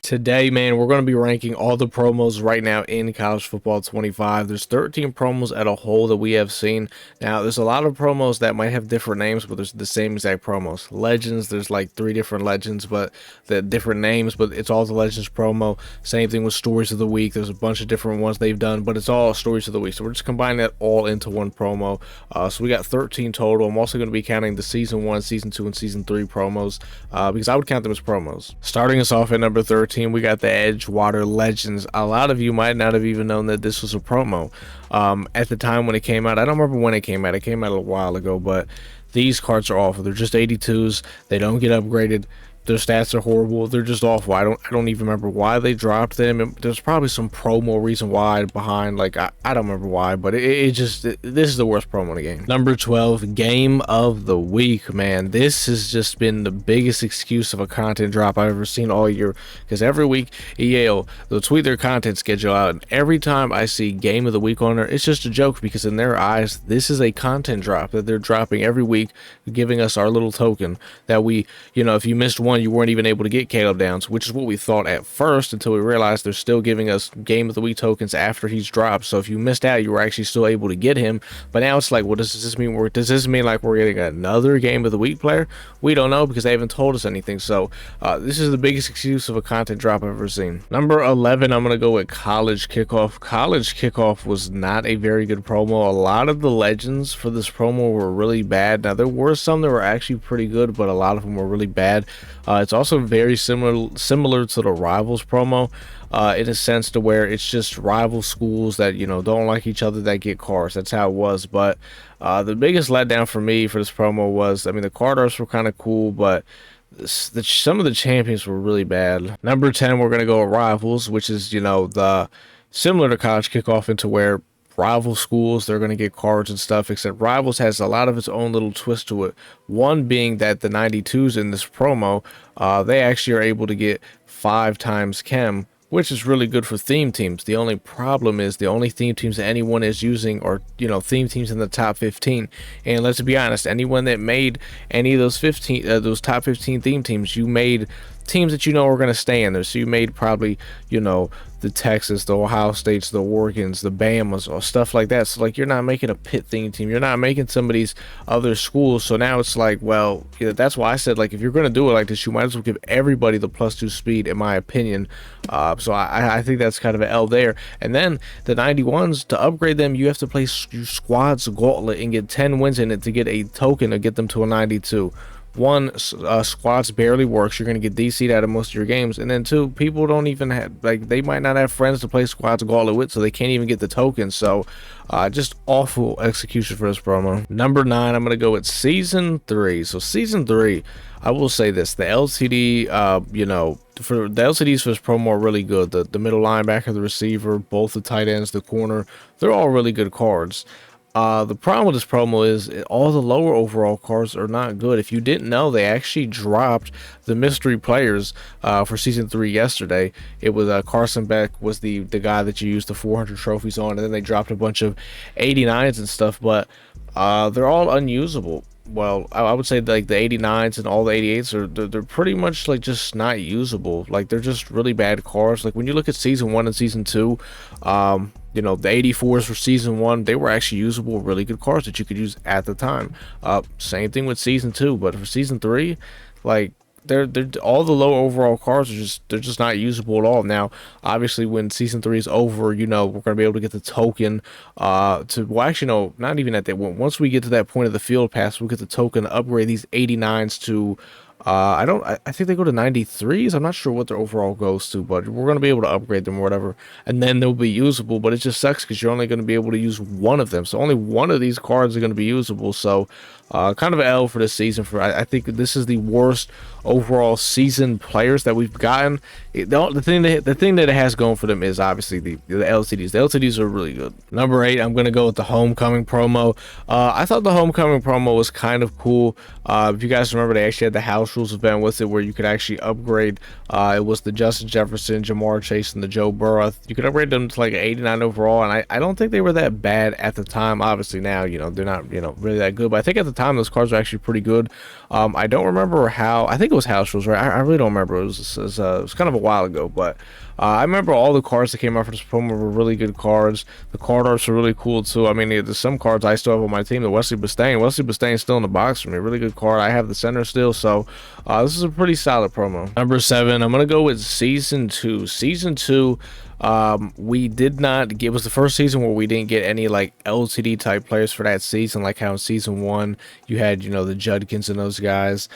Today, man, we're going to be ranking all the promos right now in College Football 25. There's 13 promos at a whole that we have seen. Now, there's a lot of promos that might have different names, but there's the same exact promos. Legends, there's like 3 different legends, but the different names, but it's all the Legends promo. Same thing with Stories of the Week. There's a bunch of different ones they've done, but it's all Stories of the Week. So we're just combining that all into one promo. So we got 13 total. I'm also going to be counting the Season 1, Season 2, and Season 3 promos because I would count them as promos. Starting us off at number 13. We got the Edgewater Legends. A lot of you might not have even known that this was a promo at the time when it came out. I don't remember when it came out. It came out a while ago, but these cards are awful. They're just 82s. They don't get upgraded. Their stats are horrible. They're just awful. I don't even remember why they dropped them. There's probably some promo reason why behind. Like I don't remember why, but this is the worst promo in the game. Number 12, Game of the Week, man. This has just been the biggest excuse of a content drop I've ever seen all year. Because every week EA they'll tweet their content schedule out, and every time I see Game of the Week on there, it's just a joke because in their eyes, this is a content drop that they're dropping every week, giving us our little token that we, if you missed one, you weren't even able to get Caleb Downs, which is what we thought at first until we realized they're still giving us Game of the Week tokens after he's dropped. So if you missed out, you were actually still able to get him. But now it's like, what does this mean? Does this mean like we're getting another Game of the Week player? We don't know because they haven't told us anything. So this is the biggest excuse of a content drop I've ever seen. Number 11, I'm going to go with College Kickoff. College Kickoff was not a very good promo. A lot of the legends for this promo were really bad. Now, there were some that were actually pretty good, but a lot of them were really bad. It's also very similar to the Rivals promo in a sense to where it's just rival schools that, don't like each other that get cards. That's how it was. But the biggest letdown for me for this promo was, the card arts were kind of cool, but some of the champions were really bad. Number 10, we're going to go with Rivals, which is, the similar to College Kickoff into where rival schools, they're going to get cards and stuff, except Rivals has a lot of its own little twist to it. One being that the 92s in this promo, they actually are able to get 5 times chem, which is really good for theme teams. The only problem is the only theme teams that anyone is using are, theme teams in the top 15. And let's be honest, anyone that made any of those top 15 theme teams, you made teams that are going to stay in there. So you made probably, the Texas, the Ohio States, the Oregons, the Bamas, or stuff like that. So like you're not making a Pitt theme team. You're not making some of these other schools. So now it's like, well, that's why I said, like, if you're going to do it like this, you might as well give everybody the +2 speed, in my opinion. So I think that's kind of an L there. And then the 91s, to upgrade them, you have to play Squads Gauntlet and get 10 wins in it to get a token to get them to a 92. One, squads barely works. You're going to get DC'd out of most of your games. And then 2, people don't even have, they might not have friends to play Squads Gauntlet with, so they can't even get the tokens. So just awful execution for this promo. Number 9, I'm going to go with Season 3. So Season 3, I will say this, the LCD, for the LCDs for this promo are really good. The middle linebacker, the receiver, both the tight ends, the corner, they're all really good cards. The problem with this promo is all the lower overall cards are not good. If you didn't know, they actually dropped the mystery players for Season 3 yesterday. It was Carson Beck was the guy that you used the 400 trophies on, and then they dropped a bunch of 89s and stuff, but they're all unusable. Well, I would say like the 89s and all the 88s they're pretty much like just not usable. Like they're just really bad cards. Like when you look at Season 1 and Season 2, the 84s for Season 1, they were actually usable, really good cards that you could use at the time. Same thing with Season 2, but for Season 3, like they're all the low overall cards they're just not usable at all. Now, obviously, when Season 3 is over, we're going to be able to get the token not even at that. Once we get to that point of the field pass, we'll get the token to upgrade these 89s to I think they go to 93s. I'm not sure what their overall goes to, but we're going to be able to upgrade them or whatever, and then they'll be usable. But it just sucks because you're only going to be able to use one of them, so only one of these cards are going to be usable. So kind of an L for this season. I think this is the worst overall season players that we've gotten. The thing that it has going for them is obviously the LCDs. The LCDs are really good. Number 8, I'm going to go with the Homecoming promo. I thought the Homecoming promo was kind of cool. If you guys remember, they actually had the house house rules event with it where you could actually upgrade. It was the Justin Jefferson, Jamar Chase, and the Joe Burrow. You could upgrade them to like 89 overall, and I don't think they were that bad at the time. Obviously now, they're not, really that good, but I think at the time those cards were actually pretty good. I don't remember how. I think it was house rules, right? I really don't remember. It was kind of a while ago, but I remember all the cards that came out for this promo were really good cards. The card arts were really cool too. I mean, there's some cards I still have on my team. The Wesley Bistain. Wesley Bistain's still in the box for me. Really good card. I have the center still, so this is a pretty solid promo. Number 7, I'm gonna go with Season 2. Season 2. We did not get, it was the first season where we didn't get any like LTD type players for that season, like how in season 1 you had, the Judkins and those guys.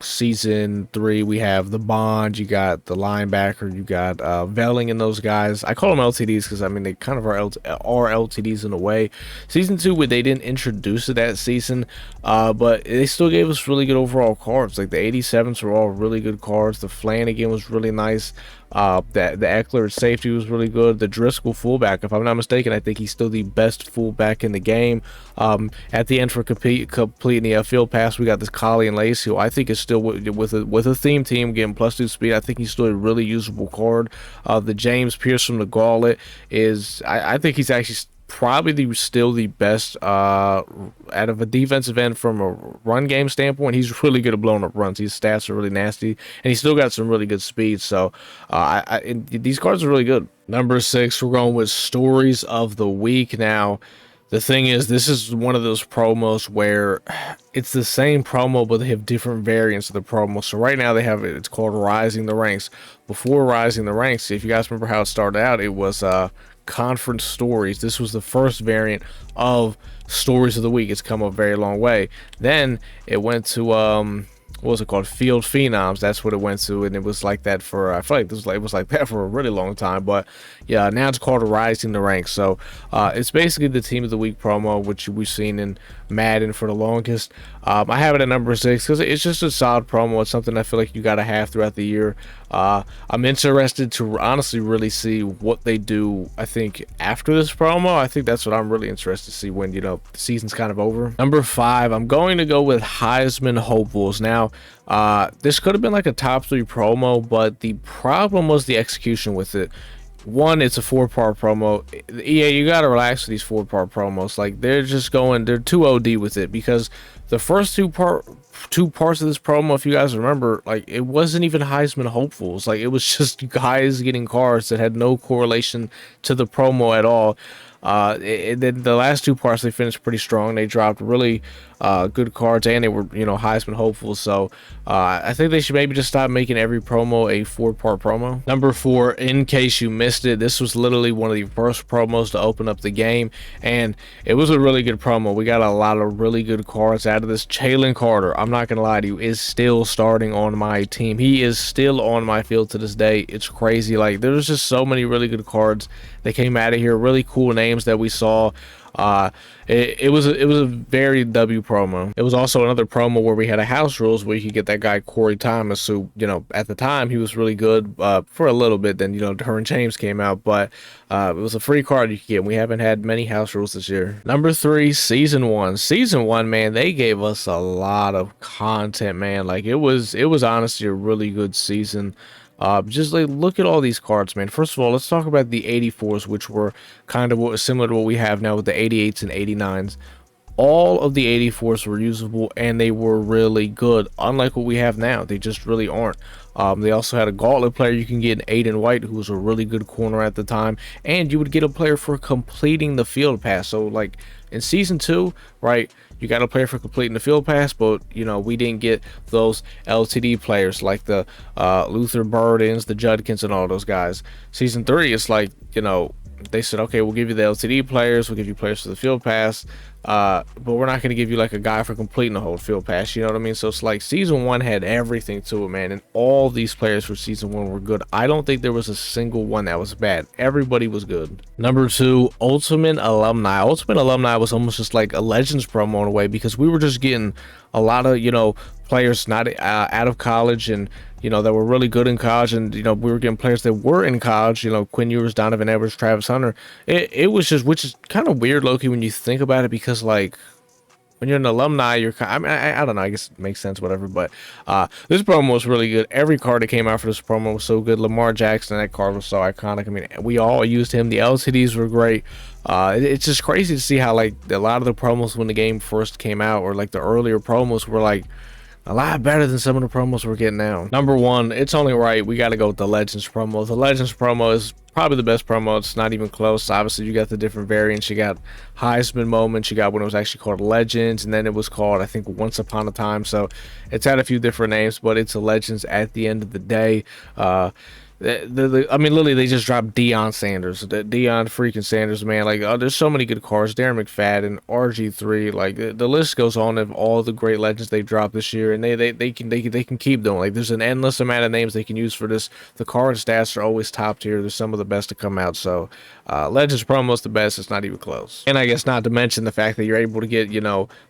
Season 3 we have the Bond, you got the linebacker, you got Velling and those guys. I call them LTDs because I mean they kind of are LTDs in a way. Season 2 they didn't introduce it that season, but they still gave us really good overall cards. Like the 87s were all really good cards. The Flanagan was really nice. The Eckler at safety was really good. The Driscoll fullback, if I'm not mistaken, I think he's still the best fullback in the game. At the end for completing the field pass, we got this Collie and Lacey, who I think is still with a theme team getting +2 speed. I think he's still a really usable card. The James Pierce from the Gauntlet is, I think he's actually probably still the best out of a defensive end from a run game standpoint. He's really good at blowing up runs. His stats are really nasty, and he's still got some really good speed. So these cards are really good. Number 6, we're going with Stories of the Week. Now, the thing is, this is one of those promos where it's the same promo, but they have different variants of the promo. So right now they have it's called Rising the Ranks. Before Rising the Ranks, if you guys remember how it started out, it was Conference Stories. This was the first variant of Stories of the Week. It's come a very long way. Then it went to what was it called? Field Phenoms. That's what it went to, and it was like that for, I feel like it was like that for a really long time. But yeah, now it's called Rising the Ranks. So it's basically the Team of the Week promo, which we've seen in Madden for the longest. I have it at number 6 because it's just a solid promo. It's something I feel like you gotta have throughout the year. I'm interested to honestly really see what they do. I think after this promo, I think that's what I'm really interested to see when the season's kind of over. Number 5, I'm going to go with Heisman hopefuls. Now, this could have been like a top 3 promo, but the problem was the execution with it. One, it's a 4-part promo. EA, you gotta relax with these 4-part promos. Like they're too OD with it, because the first two parts of this promo, if you guys remember, like it wasn't even Heisman hopefuls. Like it was just guys getting cards that had no correlation to the promo at all. Then the last 2 parts they finished pretty strong. They dropped really good cards, and they were Heisman hopefuls. So I think they should maybe just stop making every promo a 4-part promo. Number 4, in case you missed it, this was literally one of the first promos to open up the game, and it was a really good promo. We got a lot of really good cards out of this. Jalen Carter, I'm not gonna lie to you, is still starting on my team. He is still on my field to this day. It's crazy. Like there's just so many really good cards that came out of here. Really cool names that we saw. It was a very W promo. It was also another promo where we had a house rules where you could get that guy Corey Thomas, who at the time he was really good for a little bit. Then Derwin James came out, but it was a free card you could get. We haven't had many house rules this year. Number 3, season 1. Season 1, man, they gave us a lot of content, man. Like it was honestly a really good season. Just like look at all these cards, man. First of all, let's talk about the 84s, which were kind of similar to what we have now with the 88s and 89s. All of the 84s were usable, and they were really good, unlike what we have now. They just really aren't. They also had a Gauntlet player you can get in Aiden White, who was a really good corner at the time, and you would get a player for completing the field pass. So like in season 2, right, you got a player for completing the field pass, but we didn't get those LTD players like the Luther Burdens, the Judkins, and all those guys. Season 3, it's like they said, okay, we'll give you the LTD players, we'll give you players for the field pass, but we're not going to give you like a guy for completing the whole field pass. You know what I mean? So it's like season 1 had everything to it, man, and all these players for season 1 were good. I don't think there was a single one that was bad. Everybody was good. Number 2, Ultimate Alumni. Ultimate Alumni was almost just like a Legends promo in a way, because we were just getting a lot of players not out of college, and that were really good in college, and we were getting players that were in college, Quinn Ewers, Donovan Edwards, Travis Hunter. It was just, which is kind of weird, Loki, when you think about it, because like when you're an alumni, you're I mean, I don't know, I guess it makes sense, whatever. But this promo was really good. Every card that came out for this promo was so good. Lamar Jackson, that card was so iconic. I mean, we all used him. The LCDs were great. It's just crazy to see how like a lot of the promos when the game first came out, or like the earlier promos, were like a lot better than some of the promos we're getting now. Number one, it's only right, we got to go with the Legends promo. The Legends promo is probably the best promo. It's not even close. Obviously, you got the different variants. You got Heisman moments. You got when it was actually called Legends, and then it was called, I think, Once Upon a Time. So it's had a few different names, but it's a Legends at the end of the day. I mean, literally, they just dropped Deion Sanders, Deion freaking Sanders, man. Like, there's so many good cards. Darren McFadden, RG3, like the list goes on of all the great legends they've dropped this year, and they can keep doing. Like, there's an endless amount of names they can use for this. The card stats are always top tier. There's some of the best to come out. So, Legends promo is the best. It's not even close. And I guess not to mention the fact that you're able to get,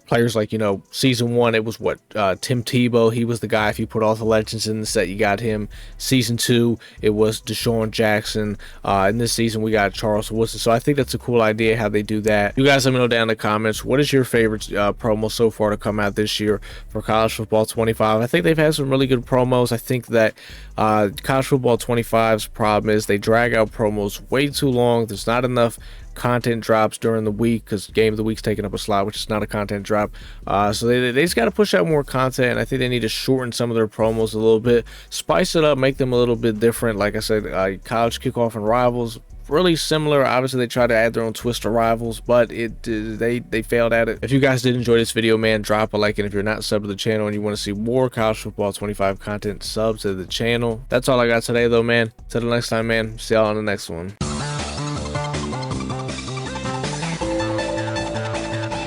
players like, season 1, it was Tim Tebow. He was the guy. If you put all the legends in the set, you got him. Season 2, it was Deshaun Jackson. In this season, we got Charles Woodson. So I think that's a cool idea how they do that. You guys let me know down in the comments, what is your favorite promo so far to come out this year for College Football 25? I think they've had some really good promos. I think that College Football 25's problem is they drag out promos way too long. There's not enough content drops during the week because Game of the Week's taking up a slot, which is not a content drop. So they just got to push out more content. I think they need to shorten some of their promos a little bit, spice it up, make them a little bit different. Like I said, College Kickoff and Rivals, really similar. Obviously, they try to add their own twist to Rivals, but they failed at it. If you guys did enjoy this video, man, drop a like, and if you're not subbed to the channel and you want to see more College Football 25 content, sub to the channel. That's all I got today, though, man. Till the next time, man. See y'all on the next one.